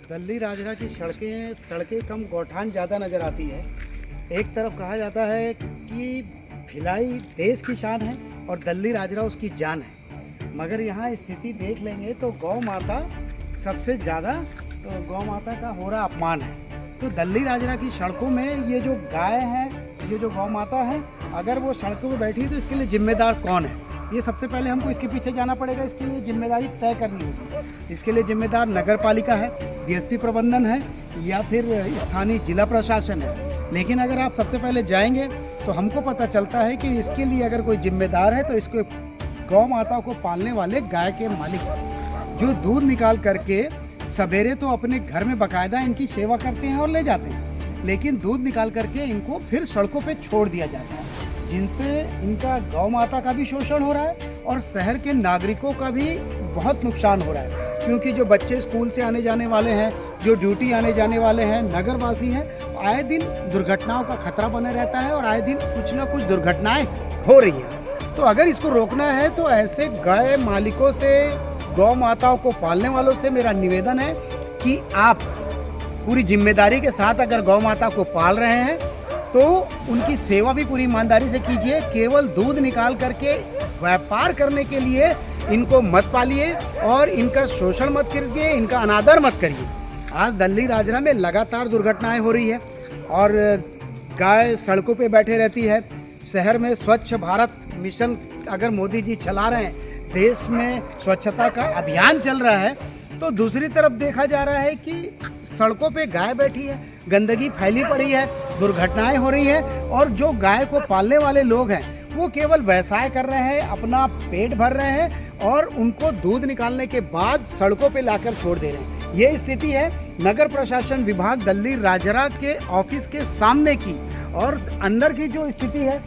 दिल्ली राजरा की सड़कें कम गौठान ज़्यादा नज़र आती है। एक तरफ कहा जाता है कि भिलाई देश की शान है और दिल्ली राजरा उसकी जान है, मगर यहाँ स्थिति देख लेंगे तो गौ माता सबसे ज़्यादा गौ माता का हो रहा अपमान है। तो दिल्ली राजरा की सड़कों में ये जो गाय है, ये जो गौ माता है, अगर वो सड़कों पर बैठी है तो इसके लिए जिम्मेदार कौन है, ये सबसे पहले हमको इसके पीछे जाना पड़ेगा। इसके लिए जिम्मेदारी तय करनी होगी। इसके लिए जिम्मेदार नगर पालिका है, बीएसपी प्रबंधन है या फिर स्थानीय जिला प्रशासन है। लेकिन अगर आप सबसे पहले जाएंगे तो हमको पता चलता है कि इसके लिए अगर कोई जिम्मेदार है तो इसको गौ माता को पालने वाले गाय के मालिक, जो दूध निकाल करके सवेरे तो अपने घर में बाकायदा इनकी सेवा करते हैं और ले जाते हैं, लेकिन दूध निकाल करके इनको फिर सड़कों पे छोड़ दिया जाता है, जिनसे इनका गौ माता का भी शोषण हो रहा है और शहर के नागरिकों का भी बहुत नुकसान हो रहा है। क्योंकि जो बच्चे स्कूल से आने जाने वाले हैं, जो ड्यूटी आने जाने वाले हैं, नगरवासी हैं, आए दिन दुर्घटनाओं का खतरा बने रहता है और आए दिन कुछ ना कुछ दुर्घटनाएं हो रही हैं। तो अगर इसको रोकना है तो ऐसे गाय मालिकों से, गौ माताओं को पालने वालों से मेरा निवेदन है कि आप पूरी जिम्मेदारी के साथ अगर गौ माता को पाल रहे हैं तो उनकी सेवा भी पूरी ईमानदारी से कीजिए। केवल दूध निकाल करके व्यापार करने के लिए इनको मत पालिए और इनका शोषण मत करिए, इनका अनादर मत करिए। आज दिल्ली राजरा में लगातार दुर्घटनाएं हो रही है और गाय सड़कों पे बैठे रहती है। शहर में स्वच्छ भारत मिशन अगर मोदी जी चला रहे हैं, देश में स्वच्छता का अभियान चल रहा है, तो दूसरी तरफ देखा जा रहा है कि सड़कों पे गाय बैठी है, गंदगी फैली पड़ी है, दुर्घटनाएं हो रही हैं और जो गाय को पालने वाले लोग हैं वो केवल व्यवसाय कर रहे हैं, अपना पेट भर रहे हैं और उनको दूध निकालने के बाद सड़कों पे लाकर छोड़ दे रहे हैं। ये स्थिति है नगर प्रशासन विभाग दिल्ली राजरा के ऑफिस के सामने की और अंदर की जो स्थिति है,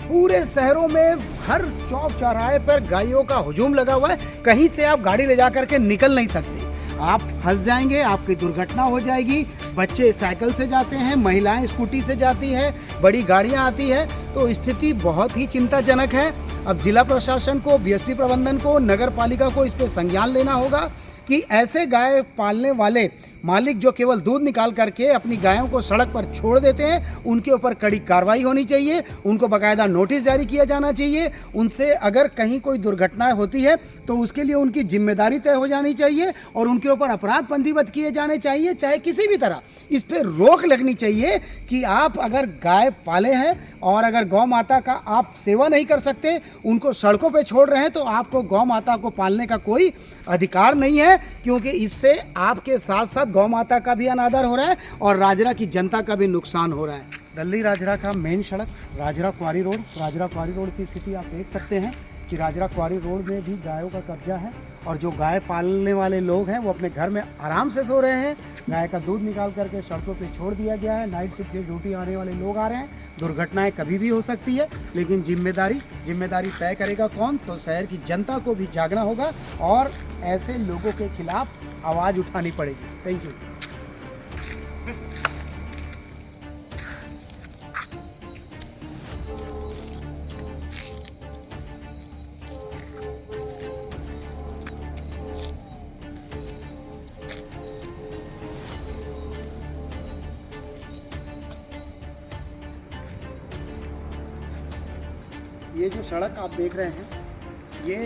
पूरे शहरों में हर चौक चौराहे पर गायों का हुजूम लगा हुआ है। कहीं से आप गाड़ी ले जा करके निकल नहीं सकते, आप फंस जाएंगे, आपकी दुर्घटना हो जाएगी। बच्चे साइकिल से जाते हैं, महिलाएं स्कूटी से जाती है, बड़ी गाड़ियां आती है, तो स्थिति बहुत ही चिंताजनक है। अब जिला प्रशासन को, बीएसपी प्रबंधन को, नगर पालिका को इस पे संज्ञान लेना होगा कि ऐसे गाय पालने वाले मालिक जो केवल दूध निकाल करके अपनी गायों को सड़क पर छोड़ देते हैं, उनके ऊपर कड़ी कार्रवाई होनी चाहिए, उनको बाकायदा नोटिस जारी किया जाना चाहिए। उनसे अगर कहीं कोई दुर्घटना होती है तो उसके लिए उनकी जिम्मेदारी तय हो जानी चाहिए और उनके ऊपर अपराध पंजीबद्ध किए जाने चाहिए। चाहे किसी भी तरह इस पर रोक लगनी चाहिए कि आप अगर गाय पाले हैं और अगर गौ माता का आप सेवा नहीं कर सकते, उनको सड़कों पे छोड़ रहे हैं, तो आपको गौ माता को पालने का कोई अधिकार नहीं है, क्योंकि इससे आपके साथ साथ गौ माता का भी अनादर हो रहा है और राजरा की जनता का भी नुकसान हो रहा है। दिल्ली राजरा का मेन सड़क राजरा क्वारी रोड की स्थिति आप देख सकते हैं कि राजरा क्वारी रोड में भी गायों का कब्जा है और जो गाय पालने वाले लोग हैं वो अपने घर में आराम से सो रहे हैं। गाय का दूध निकाल करके सड़कों पे छोड़ दिया गया है। नाइट शिफ्ट से ड्यूटी आने वाले लोग आ रहे हैं। दुर्घटनाएं कभी भी हो सकती है, लेकिन जिम्मेदारी तय करेगा कौन? तो शहर की जनता को भी जागना होगा और ऐसे लोगों के खिलाफ आवाज़ उठानी पड़ेगी। Thank you. ये जो सड़क आप देख रहे हैं, ये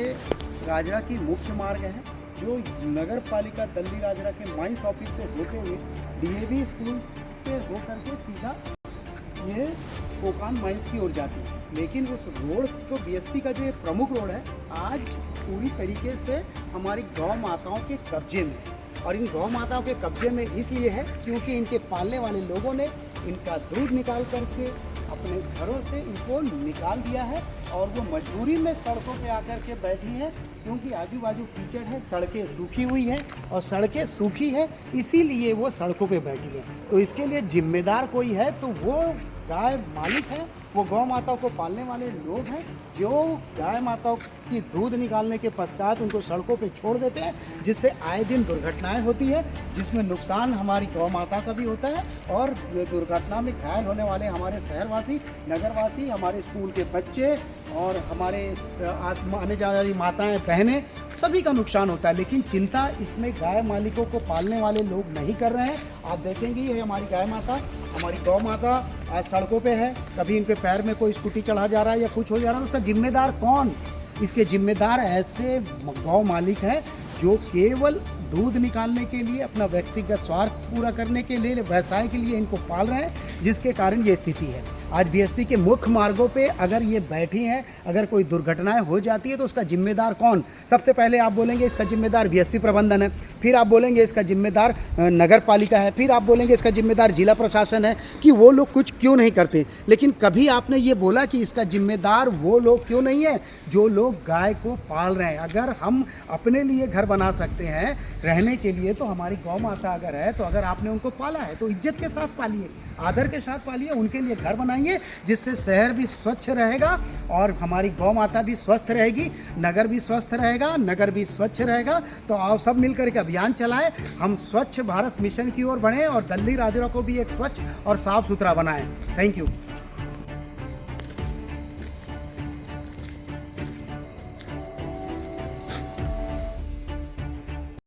राजरा की मुख्य मार्ग है जो नगर पालिका दिल्ली राजरा के माइंस ऑफिस से होते हुए डीएवी स्कूल से होकर के सीधा ये कोकान माइंस की ओर जाती है। लेकिन उस रोड तो बीएसपी का जो ये प्रमुख रोड है, आज पूरी तरीके से हमारी गौ माताओं के कब्जे में है और इन गौ माताओं के कब्जे में इसलिए है क्योंकि इनके पालने वाले लोगों ने इनका दूध निकाल करके अपने घरों से इनको निकाल दिया है और वो मजबूरी में सड़कों पे आकर के बैठी है, क्योंकि आजू बाजू कीचड़ है, सड़कें सूखी हुई हैं और सड़कें सूखी है इसीलिए वो सड़कों पे बैठी है। तो इसके लिए जिम्मेदार कोई है तो वो गाय मालिक है, वो गौ माताओं को पालने वाले लोग हैं जो गाय माताओं की दूध निकालने के पश्चात उनको सड़कों पे छोड़ देते हैं, जिससे आए दिन दुर्घटनाएं होती है, जिसमें नुकसान हमारी गौ माता का भी होता है और दुर्घटना में घायल होने वाले हमारे शहरवासी, नगरवासी, हमारे स्कूल के बच्चे और हमारे आने जाने वाली माताएं, बहनें सभी का नुकसान होता है। लेकिन चिंता इसमें गाय मालिकों को पालने वाले लोग नहीं कर रहे हैं। आप देखेंगे ये हमारी गाय माता, हमारी गौ माता आज सड़कों पे है, कभी इनके पैर में कोई स्कूटी चढ़ा जा रहा है या कुछ हो जा रहा है, उसका जिम्मेदार कौन? इसके जिम्मेदार ऐसे गौ मालिक हैं जो केवल दूध निकालने के लिए, अपना व्यक्तिगत स्वार्थ पूरा करने के लिए, व्यवसाय के लिए इनको पाल रहे हैं, जिसके कारण ये स्थिति है। आज बीएसपी के मुख्य मार्गों पे अगर ये बैठी हैं, अगर कोई दुर्घटनाएं हो जाती है तो उसका जिम्मेदार कौन? सबसे पहले आप बोलेंगे इसका जिम्मेदार बीएसपी प्रबंधन है, फिर आप बोलेंगे इसका जिम्मेदार नगर पालिका है, फिर आप बोलेंगे इसका जिम्मेदार जिला प्रशासन है कि वो लोग कुछ क्यों नहीं करते। लेकिन कभी आपने ये बोला कि इसका जिम्मेदार वो लोग क्यों नहीं है जो लोग गाय को पाल रहे हैं? अगर हम अपने लिए घर बना सकते हैं रहने के लिए, तो हमारी गौ माता अगर है, तो अगर आपने उनको पाला है तो इज्जत के साथ पालिए, आदर के साथ पालिए, उनके लिए घर बनाइए, जिससे शहर भी स्वच्छ रहेगा और हमारी गौ माता भी स्वस्थ रहेगी, नगर भी स्वस्थ रहेगा, नगर भी स्वच्छ रहेगा। तो आओ सब मिलकर के अभियान चलाएं, हम स्वच्छ भारत मिशन की ओर बढ़ें और दल्ली राजरा को भी एक स्वच्छ और साफ सुथरा बनाएं। Thank you.